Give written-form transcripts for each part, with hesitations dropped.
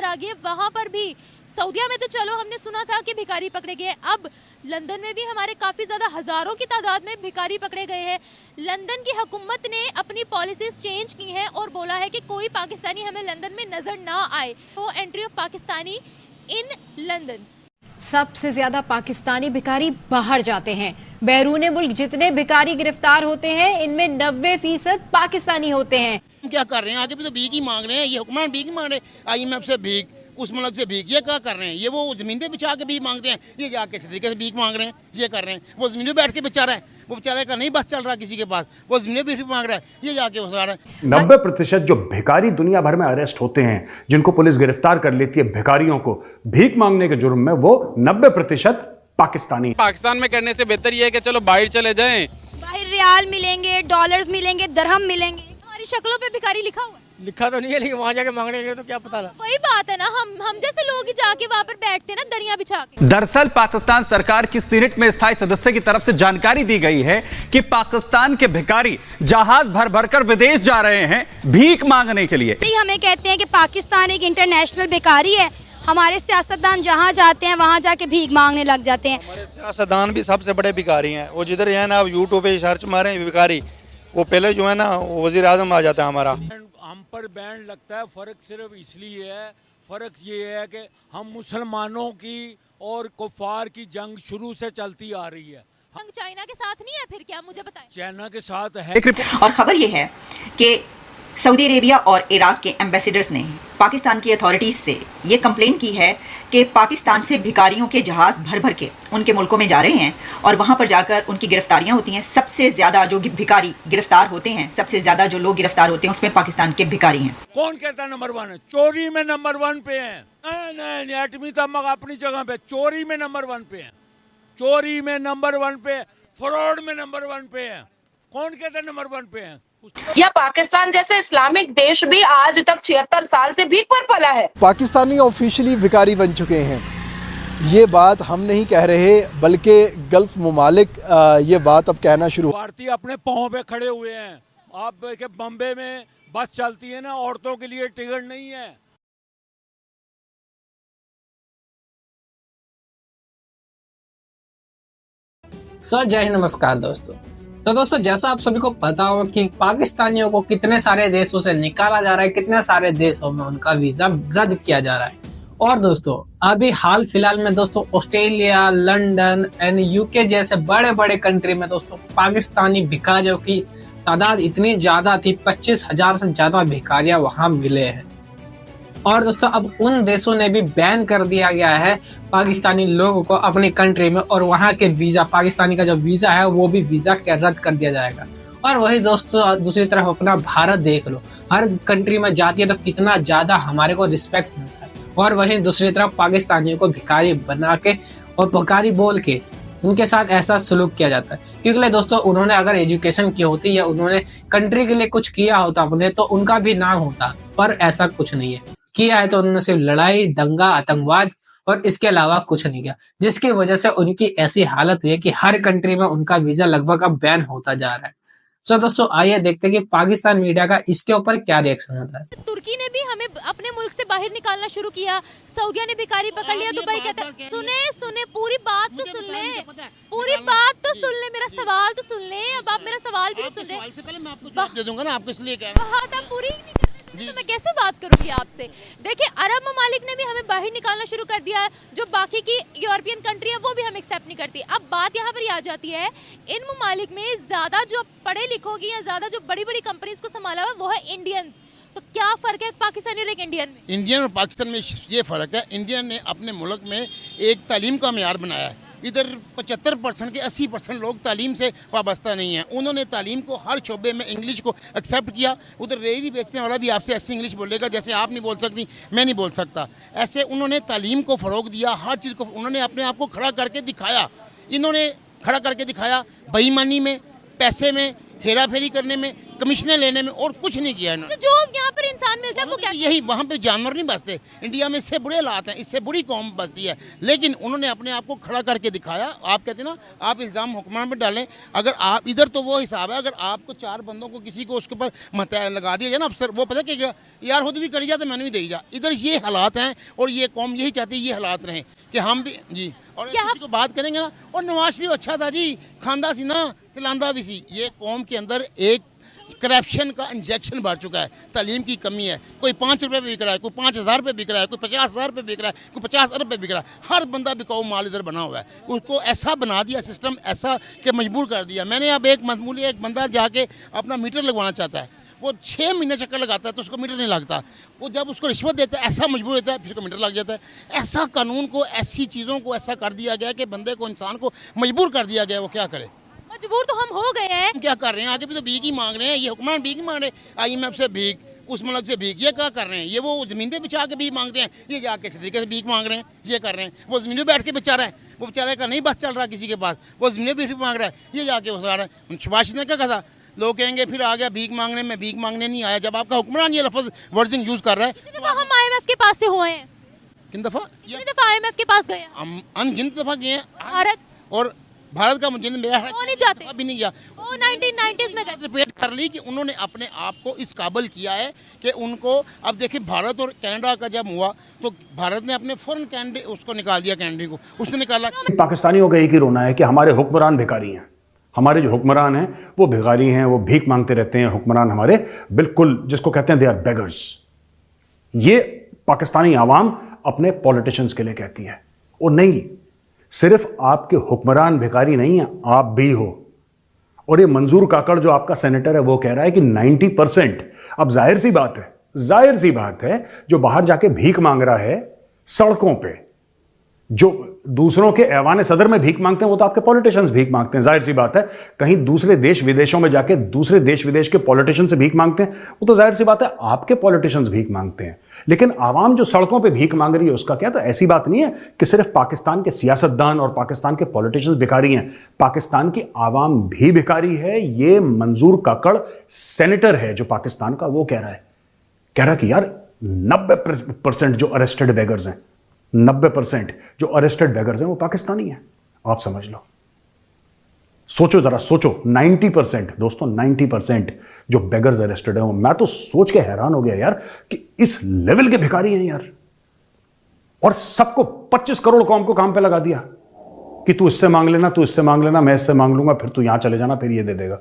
आ गई है। वहाँ पर भी सऊदीया में तो चलो हमने सुना था कि भिखारी पकड़े गए, अब लंदन में भी हमारे काफ़ी ज़्यादा हज़ारों की तादाद में भिखारी पकड़े गए हैं। लंदन की हुकूमत ने अपनी पॉलिसीज़ चेंज की हैं और बोला है कि कोई पाकिस्तानी हमें लंदन में नज़र ना आए। तो entry of Pakistani in London. सबसे ज्यादा पाकिस्तानी भिखारी बाहर जाते हैं। बैरून मुल्क जितने भिखारी गिरफ्तार होते हैं, इनमें 90% पाकिस्तानी होते हैं। क्या कर रहे हैं? आगे भी तो भीख ही मांग रहे हैं, ये हुक्मरान भीख मांग रहे हैं, IMF से भीख, उस मुल्क से भीख। ये क्या कर रहे हैं? ये वो जमीन पे बिछा के भीख मांगते हैं, ये जाके इस तरीके से भीख मांग रहे हैं, ये कर रहे हैं। वो जमीन पे बैठ के बेचारा है, वो बेचारे का नहीं बस चल रहा किसी के पास, वो जमीन पे भीख मांग रहा है, ये जाके उठा रहा है। 90% जो भिखारी दुनिया भर में अरेस्ट होते हैं, जिनको पुलिस गिरफ्तार कर लेती है भिखारियों को भीख मांगने के जुर्म में, वो 90% पाकिस्तानी। पाकिस्तान में करने से बेहतर ये है कि चलो बाहर चले जाएं। बाहर रियाल मिलेंगे, डॉलर्स मिलेंगे, दरहम मिलेंगे। हमारी शक्लों पे भिखारी लिखा हुआ है? लिखा तो नहीं है, लेकिन वहाँ जाके मांगने के तो क्या पता लगा। वही बात है ना, हम जैसे लोग ही जाके वहाँ पर बैठते हैं ना दरिया बिछा के। दरअसल पाकिस्तान सरकार की सीनेट में स्थायी सदस्य की तरफ से जानकारी दी गई है कि पाकिस्तान के भिखारी जहाज भर भर कर विदेश जा रहे हैं भीख मांगने के लिए। हमें कहते हैं कि पाकिस्तान एक इंटरनेशनल भिखारी है। हमारे सियासतदान जहाँ जाते हैं वहाँ जाके भीख मांगने लग जाते हैं। हमारे सियासतदान भी सबसे बड़े भिखारी हैं। वो जिधर है ना, यूट्यूब पे सर्च मारें भिखारी, वो पहले जो है ना वजीर आजम आ जाता है हमारा। हम पर बैन लगता है, फ़र्क सिर्फ इसलिए है, फ़र्क ये है कि हम मुसलमानों की और कुफार की जंग शुरू से चलती आ रही है। जंग चाइना के साथ नहीं है, फिर क्या मुझे बताएं? चाइना के साथ है। और खबर ये है कि सऊदी अरेबिया और इराक के एम्बेसडर्स ने पाकिस्तान की अथॉरिटीज़ से ये कंप्लेन की है कि पाकिस्तान से भिखारियों के जहाज़ भर भर के उनके मुल्कों में जा रहे हैं और वहाँ पर जाकर उनकी गिरफ्तारियाँ होती हैं। सबसे ज़्यादा जो भिखारी गिरफ्तार होते हैं, सबसे ज़्यादा जो लोग गिरफ्तार होते हैं, उसमें पाकिस्तान के भिखारी हैं। कौन कहता है नंबर 1 है? चोरी में नंबर 1 पे है। नहीं, एटमी तमगा अपनी जगह पे, चोरी में नंबर 1 पे है, चोरी में नंबर 1 पे, फ्रॉड में नंबर 1 पे है। कौन कहता है नंबर 1 पे है? या पाकिस्तान जैसे इस्लामिक देश भी आज तक 76 साल से भीख पर पला है। पाकिस्तानी ऑफिशियली भिखारी बन चुके हैं। ये बात हम नहीं कह रहे, बल्कि गल्फ ममालिक ये बात अब कहना शुरू। भारतीय अपने पाँव पे खड़े हुए हैं। आप देखें बम्बे में बस चलती है ना, औरतों के लिए टिकट नहीं है। जय हिंद, नमस्कार दोस्तों। तो दोस्तों, जैसा आप सभी को पता होगा कि पाकिस्तानियों को कितने सारे देशों से निकाला जा रहा है, कितने सारे देशों में उनका वीजा रद्द किया जा रहा है। और दोस्तों, अभी हाल फिलहाल में दोस्तों ऑस्ट्रेलिया, लंदन एंड यूके जैसे बड़े बड़े कंट्री में दोस्तों पाकिस्तानी भिखारियों की तादाद इतनी ज्यादा थी, 25,000 से ज्यादा भिखारियां वहां मिले हैं। और दोस्तों, अब उन देशों ने भी बैन कर दिया गया है पाकिस्तानी लोगों को अपनी कंट्री में, और वहां के वीजा, पाकिस्तानी का जो वीजा है वो भी वीजा के रद्द कर दिया जाएगा। और वही दोस्तों, दूसरी तरफ अपना भारत देख लो, हर कंट्री में जाती है तो कितना ज्यादा हमारे को रिस्पेक्ट मिलता है, और वहीं दूसरी तरफ पाकिस्तानियों को भिखारी बना के और भिखारी बोल के उनके साथ ऐसा सलूक किया जाता है। क्योंकि दोस्तों, उन्होंने अगर एजुकेशन की होती या उन्होंने कंट्री के लिए कुछ किया होता अपने, तो उनका भी नाम होता, पर ऐसा कुछ नहीं है। किया है तो उन्होंने सिर्फ लड़ाई, दंगा, आतंकवाद और इसके अलावा कुछ नहीं किया, जिसकी वजह से उनकी ऐसी हालत हुई है कि हर कंट्री में उनका वीजा लगभग अब बैन होता जा रहा है। सो दोस्तों, आइए देखते हैं कि पाकिस्तान मीडिया का इसके ऊपर क्या रिएक्शन होता है। तुर्की ने भी हमें अपने मुल्क से बाहर निकालना शुरू किया, सऊदीया ने भिखारी पकड़ लिया, दुबई कहता है। सुने पूरी बात तो सुन ले, पूरी बात तो सुन ले, मेरा सवाल तो सुन ले। अब आप मेरा सवाल भी सुन रहे हैं। पहले मैं आपको जवाब दे दूंगा ना, आपको इसलिए कह रहा हूं। बात आप पूरी तो मैं कैसे बात करूंगी आपसे? देखिए, अरब ममालिक ने भी हमें बाहर निकालना शुरू कर दिया है। जो बाकी की यूरोपियन कंट्री है वो भी हम एक्सेप्ट नहीं करती। अब बात यहाँ पर आ जाती है, इन ममालिक में ज़्यादा जो पढ़े लिखों की या ज़्यादा जो बड़ी बड़ी कंपनीज को संभाला हुआ वो है इंडियंस। तो क्या फ़र्क है पाकिस्तानी और एक इंडियन में? इंडियन और पाकिस्तान में ये फ़र्क है, इंडियन ने अपने मुल्क में एक तालीम का मेयार बनाया है। इधर 75% के 80% लोग तालीम से वाबस्ता नहीं हैं। उन्होंने तालीम को हर शोबे में इंग्लिश को एक्सेप्ट किया। उधर रेहड़ी बेचने वाला भी आपसे ऐसे इंग्लिश बोलेगा जैसे आप नहीं बोल सकती, मैं नहीं बोल सकता। ऐसे उन्होंने तालीम को फ़रोग दिया, हर चीज़ को उन्होंने अपने आप को खड़ा करके दिखाया। इन्होंने खड़ा करके दिखाया बेईमानी में, पैसे में, हेरा फेरी करने में, कमीशनें लेने में, और कुछ नहीं किया इन्होंने। तो जो यहाँ पर इंसान मिलता है वो क्या? यही वहाँ पे जानवर नहीं बसते। इंडिया में इससे बुरे हालात हैं, इससे बुरी कौम बसती है, लेकिन उन्होंने अपने आप को खड़ा करके दिखाया। आप कहते हैं ना, आप इल्ज़ाम हुक्मरान पर डालें, अगर आप इधर तो वो हिसाब है, अगर आपको 4 बंदों को किसी को उसके ऊपर मत लगा दिया जाए ना अफसर, वो पता कि यार खुद भी करी जा तो मैंने भी दी जा। इधर ये हालात हैं और ये कौम यही चाहती है ये हालात रहें कि हम भी जी। और किसी को बात करेंगे ना, और नवाज शरीफ अच्छा था जी, खांदा सी ना खिलांदा भी सी। ये कौम के अंदर एक करप्शन का इंजेक्शन भर चुका है, तालीम की कमी है। कोई 5 रुपये पे बिक रहा है, कोई 5,000 रुपये बिक रहा है, कोई 50,000 रुपये बिक रहा है, कोई 50 अरब पे बिक रहा है। हर बंदा बिकाऊ माल इधर बना हुआ है। उसको ऐसा बना दिया सिस्टम, ऐसा कि मजबूर कर दिया। मैंने अब एक मामूली एक बंदा जाके अपना मीटर लगवाना चाहता है, वो 6 महीने चक्कर लगाता है तो उसको मीटर नहीं लगता। वो जब उसको रिश्वत देता है, ऐसा मजबूर होता है, फिर उसको मीटर लग जाता है। ऐसा कानून को, ऐसी चीज़ों को ऐसा कर दिया गया कि बंदे को, इंसान को मजबूर कर दिया गया। वो क्या करे? मजबूर तो हम हो गए हैं। हम क्या कर रहे हैं? आगे भी तो भीख ही मांग रहे हैं। ये हुक्मरान भीख नहीं मांग रहे, IMF से भीख, उस मुल्क से भीख। ये क्या कर रहे हैं? ये वो ज़मीन पे बिछा के भीख मांगते हैं, ये जाके इस तरीके से भीख मांग रहे हैं। ये कर रहे हैं, वो ज़मीन पे बैठ के बेचारा है, वो बेचारे का नहीं बस चल रहा किसी के पास, वो ज़मीन पे भीख मांग रहा है, ये जाके वो सारा। शहबाज ने क्या कहा था? लोग कहेंगे फिर आ गया भीख मांगने में, भीख मांगने नहीं आया। जब आपका हुक्मरान ये लफ्ज़ वर्डिंग यूज़ कर रहा है, कितनी दफा हम IMF के पास से हुए हैं? किन दफ़ा? कितनी दफा IMF के पास गए? हम अनगिनत दफ़ा गए हैं। भारत और भारत का मुझे मेरा नहीं जाते अभी नहीं गया। वो 1990s में गए। रिपेयर कर ली कि उन्होंने अपने आप को इस काबिल किया है कि उनको, अब देखिए भारत और कनाडा का जब हुआ तो भारत ने अपने फॉरेन कैंडिडेट उसको निकाल दिया, कैंडिडेट को उसने निकाला। पाकिस्तानियों का एक ही रोना है कि हमारे हुक्मरान भिखारी हैं। हमारे जो हुक्मरान हैं वो भिखारी हैं, वो भीख मांगते रहते हैं। हुक्मरान हमारे बिल्कुल, जिसको कहते हैं दे आर बेगर्स। ये पाकिस्तानी आवाम अपने पॉलिटिशियंस के लिए कहती है। और नहीं, सिर्फ आपके हुक्मरान भिखारी नहीं है, आप भी हो। और ये मंजूर काकड़ जो आपका सेनेटर है वो कह रहा है कि 90%, अब जाहिर सी बात है जो बाहर जाके भीख मांग रहा है सड़कों पे, जो दूसरों के ऐवान सदर में भीख मांगते हैं, वो तो आपके पॉलिटिशियंस भीख मांगते हैं। जाहिर सी बात है, कहीं दूसरे देश विदेशों में जाके दूसरे देश विदेश के पॉलिटिशियन से भीख मांगते हैं, वो तो जाहिर सी बात है आपके पॉलिटिशियंस भीख मांगते हैं। लेकिन आवाम जो सड़कों पे भीख मांग रही है उसका क्या? तो ऐसी बात नहीं है कि सिर्फ पाकिस्तान के सियासतदान और पाकिस्तान के पॉलिटिशियंस भिखारी हैं, पाकिस्तान की आवाम भी भिखारी है। ये मंजूर काकड़ सेनेटर है जो पाकिस्तान का, वो कह रहा है कि यार 90% जो अरेस्टेड बेगर्स हैं, 90% जो अरेस्टेड बेगर्स हैं वो पाकिस्तानी हैं। आप समझ लो, सोचो जरा, सोचो 90% दोस्तों, 90% जो बेगर्स अरेस्टेड हैं। मैं तो सोच के हैरान हो गया यार कि इस लेवल के भिखारी हैं यार। और सबको 25 करोड़ कौम को काम पे लगा दिया कि तू इससे मांग लेना, तू इससे मांग लेना, मैं इससे मांग लूंगा, फिर तू यहां चले जाना, फिर ये दे देगा।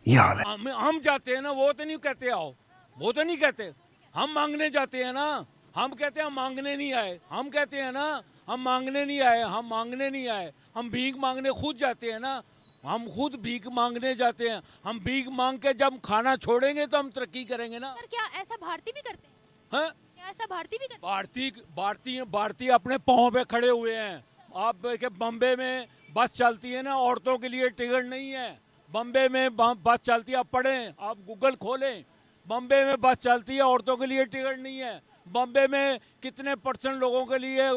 ये हाल है। हम जाते हैं ना, वो तो नहीं कहते आओ, वो तो नहीं कहते। हम मांगने जाते हैं ना, हम कहते हैं हम मांगने नहीं आए। हम कहते हैं ना हम मांगने नहीं आए, हम मांगने नहीं आए। हम भीख मांगने खुद जाते हैं ना, हम खुद भीख मांगने जाते हैं। हम भीख मांग के जब खाना छोड़ेंगे तो हम तरक्की करेंगे ना। सर क्या ऐसा भारतीय भी करते हैं? हैं? क्या ऐसा भारतीय भी करते हैं? भारतीय अपने पाँव पे खड़े हुए हैं। आप देखे बम्बे में बस चलती है ना, औरतों के लिए टिकट नहीं है। बम्बे में बस चलती है, आप पढ़ें, आप गूगल खोलें, बम्बे में बस चलती है, औरतों के लिए टिकट नहीं है। बम्बे में कितने % लोगों के लिए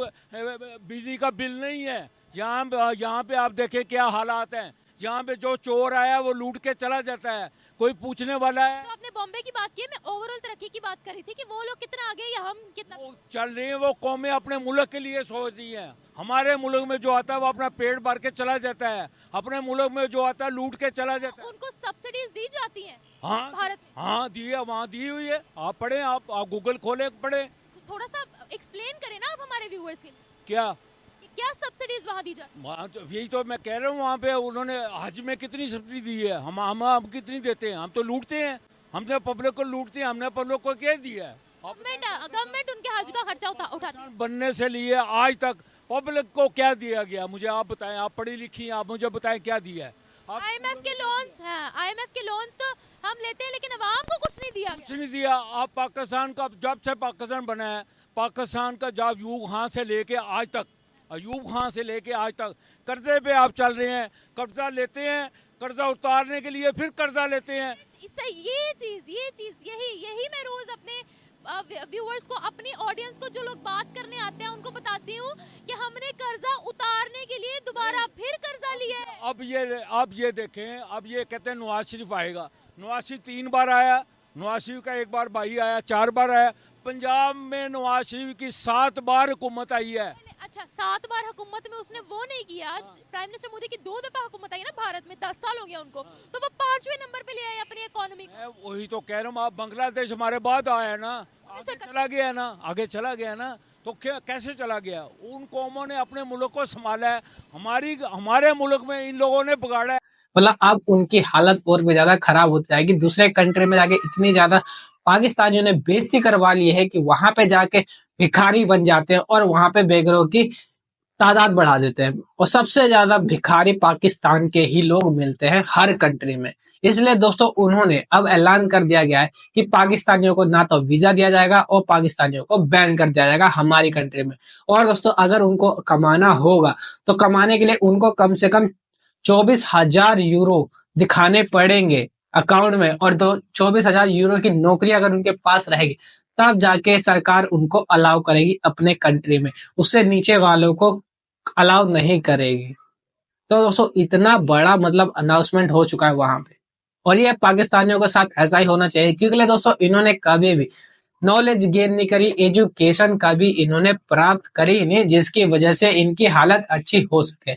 बिजली का बिल नहीं है। यहाँ पे आप देखें क्या हालात हैं। यहाँ पे जो चोर आया वो लूट के चला जाता है, कोई पूछने वाला है। तो आपने बॉम्बे की बात की है, मैं ओवरऑल तरक्की की बात कर रही थी कि वो लोग कितना आगे या हम कितना चल रही हैं। वो कौमें अपने मुल्क के लिए सोच रही हैं। हमारे मुल्क में जो आता है वो अपना पेट भर के चला जाता है, अपने मुल्क में जो आता है लूट के चला जाता है। उनको सब्सिडीज दी जाती हैं हाँ भारत? हाँ दी है, वहाँ दी हुई है। आप पढ़ें, आप गूगल खोले पढ़ें। थोड़ा सा एक्सप्लेन करें ना आप हमारे व्यूअर्स के लिए, क्या सब्सिडीज वहाँ दी जाती? तो यही तो मैं कह रहा हूँ, वहाँ पे उन्होंने हज में कितनी सब्सिडी दी है, हम कितनी देते हैं? हम तो लूटते हैं, हमने पब्लिक को लूटते हैं। हमने पब्लिक को क्या दिया है? गवर्नमेंट उनके हज का खर्चा उठाती है। बनने से लिए आज तक पब्लिक को क्या दिया गया? मुझे आप बताएं, आप पढ़ी लिखी हैं, आप मुझे बताएं क्या दिया है? IMF के लोन्स हैं, IMF के लोन्स तो हम लेते हैं, लेकिन अवाम को कुछ नहीं दिया। कुछ नहीं दिया। आप पाकिस्तान का, जब से पाकिस्तान बना है, पाकिस्तान का जब यूब खां से लेके आज तक, अयूब खां से लेके आज तक कर्जे पे आप चल रहे हैं। कर्जा लेते हैं, कर्जा उतारने के लिए फिर कर्जा लेते हैं। इससे ये चीज यही मैं रोज अपने व्यूअर्स को, अपनी ऑडियंस को, जो लोग बात करने आते हैं उनको बताती हूँ कि हमने कर्जा उतारने के लिए दोबारा फिर कर्जा लिया है। अब ये देखें, अब ये कहते हैं नवाज शरीफ आएगा। नवाज शरीफ 3 बार आया, नवाज शरीफ का एक बार भाई आया, 4 बार आया। पंजाब में नवाज शरीफ की 7 बार हुकूमत आई है। अच्छा, 7 बार हुकूमत में उसने वो नहीं किया। प्राइम मिनिस्टर मोदी की 2 दफा हुकूमत आई ना भारत में, 10 साल हो गया उनको, तो वो 5वें नंबर पे ले आए अपनी इकोनॉमी को। वही तो कह रहा हूँ, आप बांग्लादेश हमारे बाद आया ना, आगे चला गया ना, तो क्या कैसे चला गया? उन कौमों ने अपने मुल्क को संभाला है, हमारे मुल्क में इन लोगों ने बिगाड़ा है। मतलब अब उनकी हालत और भी ज्यादा खराब होती जाएगी। दूसरे कंट्री में जाके इतनी ज्यादा पाकिस्तानियों ने बेइज्जती करवा ली है कि वहां पे जाके भिखारी बन जाते हैं और वहां पे बेघरों की तादाद बढ़ा देते हैं। और सबसे ज्यादा भिखारी पाकिस्तान के ही लोग मिलते हैं हर कंट्री में। इसलिए दोस्तों उन्होंने अब ऐलान कर दिया गया है कि पाकिस्तानियों को ना तो वीजा दिया जाएगा और पाकिस्तानियों को बैन कर दिया जाएगा हमारी कंट्री में। और दोस्तों अगर उनको कमाना होगा तो कमाने के लिए उनको कम से कम 24,000 यूरो दिखाने पड़ेंगे अकाउंट में, और 24,000 यूरो की नौकरी अगर उनके पास रहेगी तब जाके सरकार उनको अलाउ करेगी अपने कंट्री में, उससे नीचे वालों को अलाउ नहीं करेगी। तो दोस्तों इतना बड़ा मतलब अनाउंसमेंट हो चुका है वहां पे, और ये पाकिस्तानियों के साथ ऐसा ही होना चाहिए, क्योंकि दोस्तों इन्होंने कभी भी नॉलेज गेन नहीं करी, एजुकेशन कभी इन्होंने प्राप्त करी नहीं, जिसकी वजह से इनकी हालत अच्छी हो सके।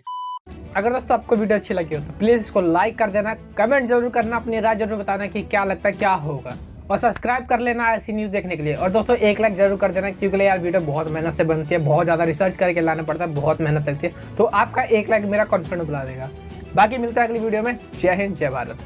अगर दोस्तों आपको वीडियो अच्छी लगी हो तो प्लीज इसको लाइक कर देना, कमेंट जरूर करना, अपनी राय जरूर बताना कि क्या लगता है क्या होगा, और सब्सक्राइब कर लेना ऐसी न्यूज़ देखने के लिए। और दोस्तों 1 लाइक जरूर कर देना, क्योंकि यार वीडियो बहुत मेहनत से बनती है, बहुत ज़्यादा रिसर्च करके लाना पड़ता है, बहुत मेहनत लगती है, तो आपका 1 लाइक मेरा कॉन्फिडेंस बढ़ा देगा। बाकी मिलता है अगली वीडियो में। जय हिंद, जय भारत।